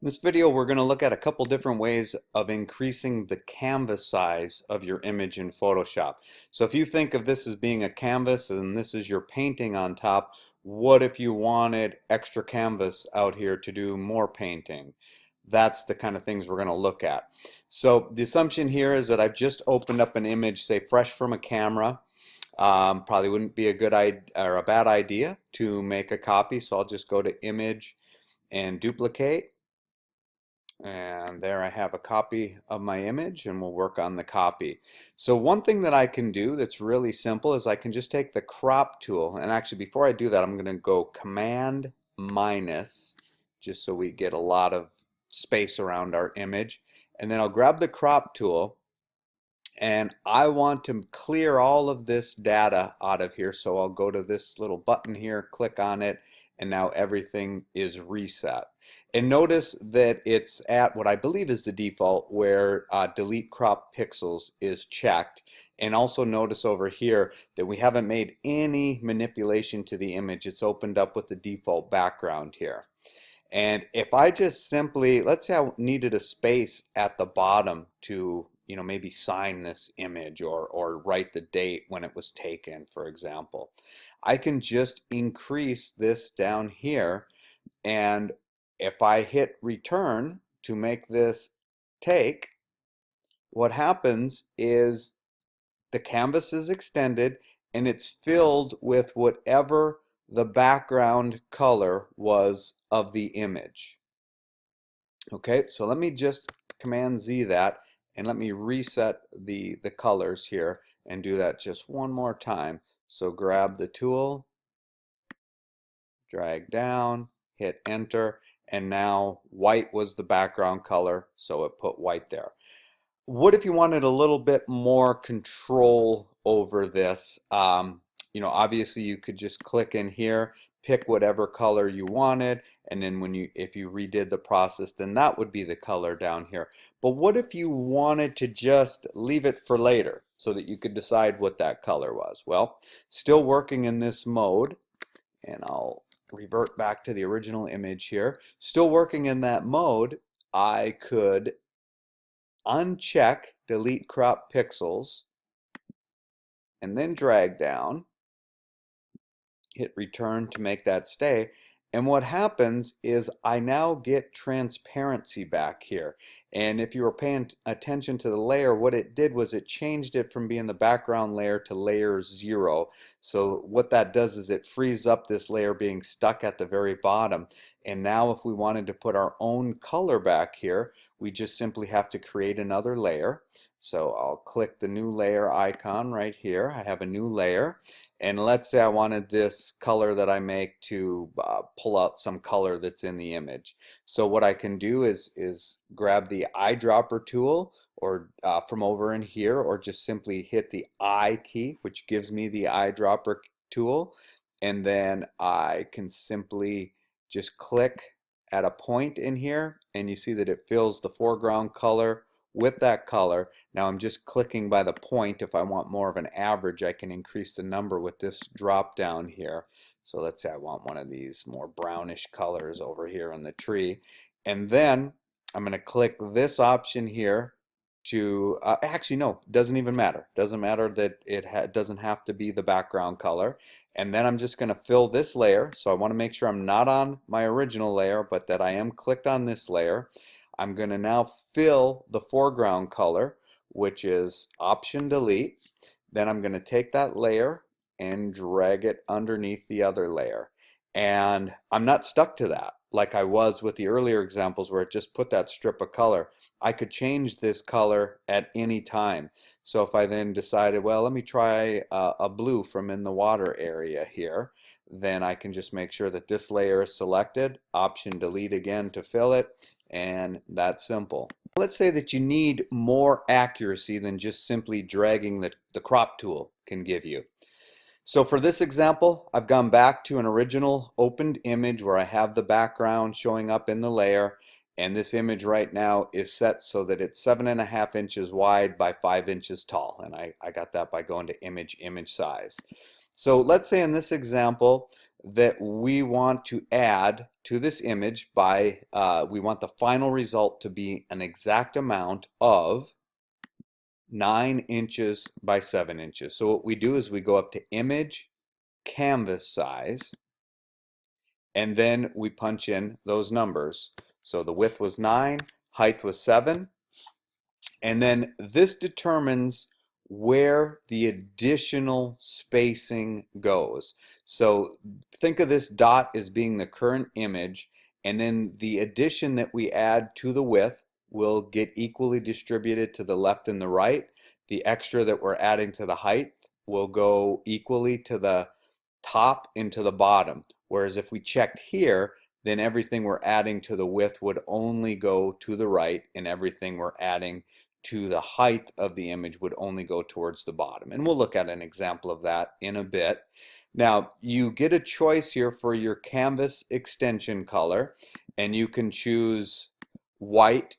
In this video, we're going to look at a couple different ways of increasing the canvas size of your image in Photoshop. So if you think of this as being a canvas and this is your painting on top, what if you wanted extra canvas out here to do more painting? That's the kind of things we're going to look at. So the assumption here is that I've just opened up an image, say fresh from a camera. Probably wouldn't be a good idea or a bad idea to make a copy, so I'll just go to Image and Duplicate. And there I have a copy of my image, and we'll work on the copy. So one thing that I can do that's really simple is I can just take the crop tool, and actually before I do that I'm going to go Command minus, just so we get a lot of space around our image, and then I'll grab the crop tool, and I want to clear all of this data out of here, so I'll go to this little button here, click on it, and now everything is reset. And notice that it's at what I believe is the default, where delete crop pixels is checked. And also notice over here that we haven't made any manipulation to the image. It's opened up with the default background here. And if I just simply, let's say I needed a space at the bottom to maybe sign this image or write the date when it was taken, for example. I can just increase this down here, and if I hit return to make this take, what happens is the canvas is extended and it's filled with whatever the background color was of the image. Okay, so let me just Command Z that, and let me reset the colors here and do that just one more time. So grab the tool, drag down, hit enter, and now white was the background color, so it put white there. What if you wanted a little bit more control over this? Obviously you could just click in here, pick whatever color you wanted, and then if you redid the process, then that would be the color down here. But what if you wanted to just leave it for later so that you could decide what that color was? Well, still working in this mode, and I'll revert back to the original image here. Still working in that mode, I could uncheck delete crop pixels and then drag down, hit return to make that stay. And what happens is I now get transparency back here. And if you were paying attention to the layer, what it did was it changed it from being the background layer to layer 0. So what that does is it frees up this layer being stuck at the very bottom. And now if we wanted to put our own color back here, we just simply have to create another layer. So I'll click the new layer icon right here. I have a new layer. And let's say I wanted this color that I make to pull out some color that's in the image. So what I can do is grab the eyedropper tool or from over in here, or just simply hit the I key, which gives me the eyedropper tool. And then I can simply just click at a point in here, and you see that it fills the foreground color with that color. Now I'm just clicking by the point. If I want more of an average, I can increase the number with this drop down here. So let's say I want one of these more brownish colors over here on the tree. And then I'm going to click this option here to, actually no, doesn't even matter. Doesn't matter that it doesn't have to be the background color. And then I'm just going to fill this layer. So I want to make sure I'm not on my original layer, but that I am clicked on this layer. I'm going to now fill the foreground color, which is Option Delete. Then I'm going to take that layer and drag it underneath the other layer. And I'm not stuck to that like I was with the earlier examples where it just put that strip of color. I could change this color at any time. So if I then decided, well, let me try a blue from in the water area here, then I can just make sure that this layer is selected, Option Delete again to fill it, and that's simple. Let's say that you need more accuracy than just simply dragging the crop tool can give you. So for this example, I've gone back to an original opened image where I have the background showing up in the layer, and this image right now is set so that it's 7.5 inches wide by 5 inches tall, and I got that by going to image size. So let's say in this example that we want to add to this image by, we want the final result to be an exact amount of 9 inches by 7 inches. So what we do is we go up to Image, Canvas Size, and then we punch in those numbers. So the width was 9, height was 7, and then this determines where the additional spacing goes. So think of this dot as being the current image, and then the addition that we add to the width will get equally distributed to the left and the right. The extra that we're adding to the height will go equally to the top and to the bottom. Whereas if we checked here, then everything we're adding to the width would only go to the right, and everything we're adding to the height of the image would only go towards the bottom. And we'll look at an example of that in a bit. Now, you get a choice here for your canvas extension color, and you can choose white.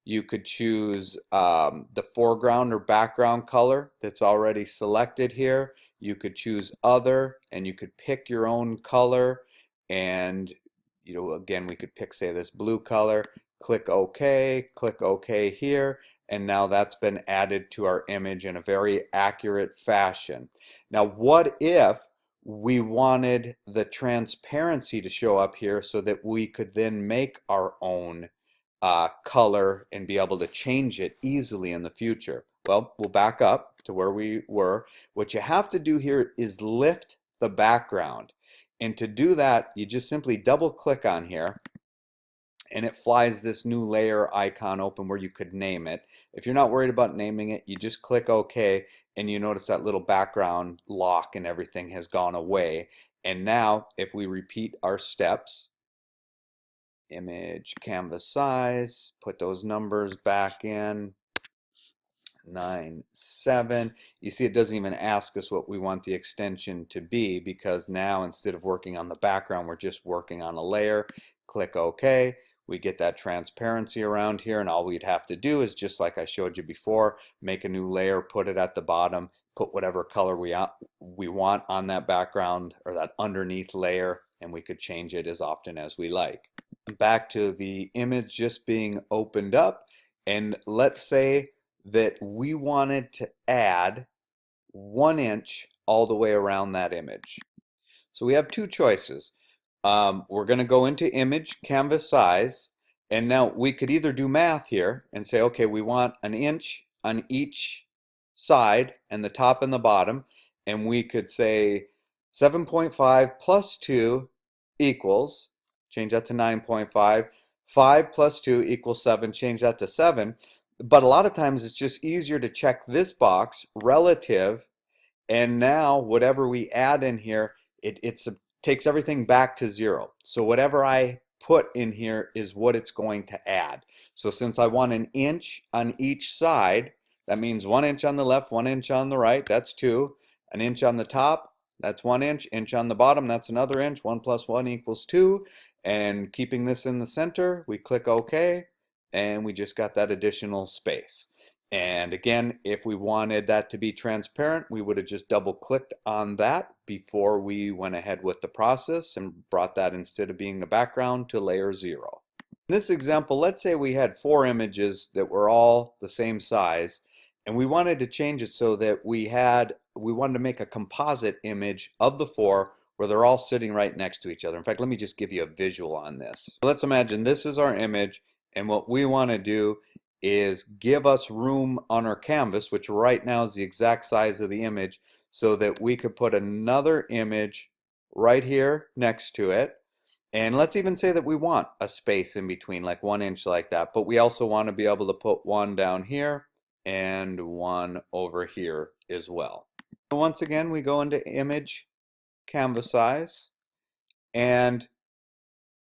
You could choose the foreground or background color that's already selected here. You could choose other, and you could pick your own color. And again, we could pick, say, this blue color. Click OK here, and now that's been added to our image in a very accurate fashion. Now, what if we wanted the transparency to show up here so that we could then make our own color and be able to change it easily in the future? Well, we'll back up to where we were. What you have to do here is lift the background. And to do that, you just simply double click on here, and it flies this new layer icon open where you could name it. If you're not worried about naming it, you just click OK, and you notice that little background lock and everything has gone away. And now if we repeat our steps, image, canvas size, put those numbers back in, 9, 7. You see, it doesn't even ask us what we want the extension to be, because now instead of working on the background, we're just working on a layer. Click OK. We get that transparency around here, and all we'd have to do is, just like I showed you before, make a new layer, put it at the bottom, put whatever color we want on that background or that underneath layer, and we could change it as often as we like. Back to the image just being opened up, and let's say that we wanted to add 1 inch all the way around that image. So we have two choices. We're going to go into Image, Canvas Size, and now we could either do math here and say, okay, we want 1 inch on each side, and the top and the bottom, and we could say 7.5 plus 2 equals, change that to 9.5, 5 plus 2 equals 7, change that to 7. But a lot of times it's just easier to check this box, relative, and now whatever we add in here, it takes everything back to 0. So whatever I put in here is what it's going to add. So since I want 1 inch on each side, that means 1 inch on the left, 1 inch on the right, that's 2. 1 inch on the top, that's 1 inch. Inch on the bottom, that's another inch. 1 plus 1 equals 2. And keeping this in the center, we click OK, and we just got that additional space. And again, if we wanted that to be transparent, we would have just double clicked on that before we went ahead with the process and brought that, instead of being the background, to layer 0. In this example, let's say we had 4 images that were all the same size, and we wanted to change it so that we wanted to make a composite image of the 4 where they're all sitting right next to each other. In fact, let me just give you a visual on this. Let's imagine this is our image, and what we want to do is give us room on our canvas, which right now is the exact size of the image, so that we could put another image right here next to it. And let's even say that we want a space in between, like 1 inch like that, but we also want to be able to put one down here and one over here as well. Once again, we go into Image, Canvas Size, and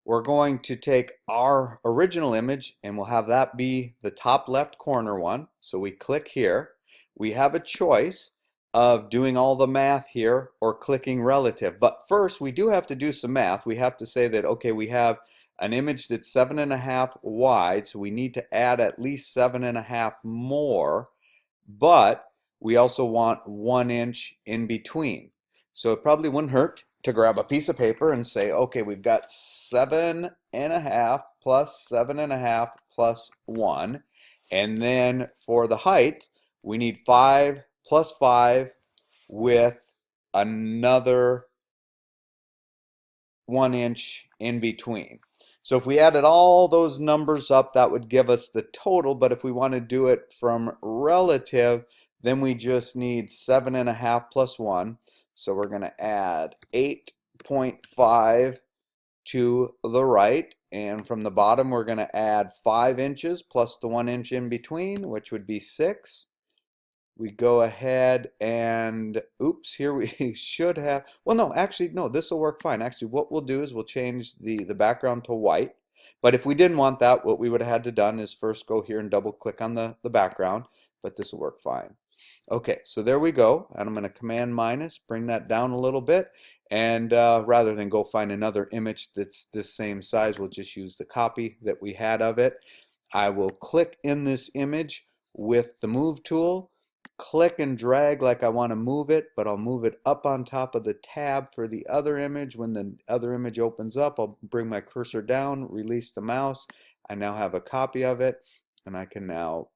we're going to take our original image, and we'll have that be the top left corner one. So we click here. We have a choice of doing all the math here or clicking relative. But first, we do have to do some math. We have to say that, okay, we have an image that's 7.5 wide, so we need to add at least 7.5 more, but we also want 1 inch in between. So it probably wouldn't hurt to grab a piece of paper and say, okay, we've got 7.5 plus 7.5 plus 1. And then for the height, we need 5 plus 5 with another 1 inch in between. So if we added all those numbers up, that would give us the total. But if we want to do it from relative, then we just need 7.5 plus 1. So we're going to add 8.5 to the right. And from the bottom, we're going to add 5 inches plus the 1 inch in between, which would be 6. We go ahead and, oops, here we should have, well, no, actually, no, this will work fine. Actually, what we'll do is we'll change the background to white. But if we didn't want that, what we would have had to done is first go here and double click on the background, but this will work fine. Okay, so there we go. And I'm going to Command minus, bring that down a little bit. And rather than go find another image that's this same size, we'll just use the copy that we had of it. I will click in this image with the move tool, click and drag like I want to move it, but I'll move it up on top of the tab for the other image. When the other image opens up, I'll bring my cursor down, release the mouse. I now have a copy of it, and I can now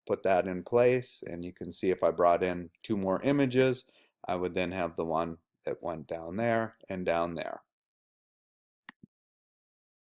put that in place. And you can see if I brought in 2 more images, I would then have the one that went down there and down there.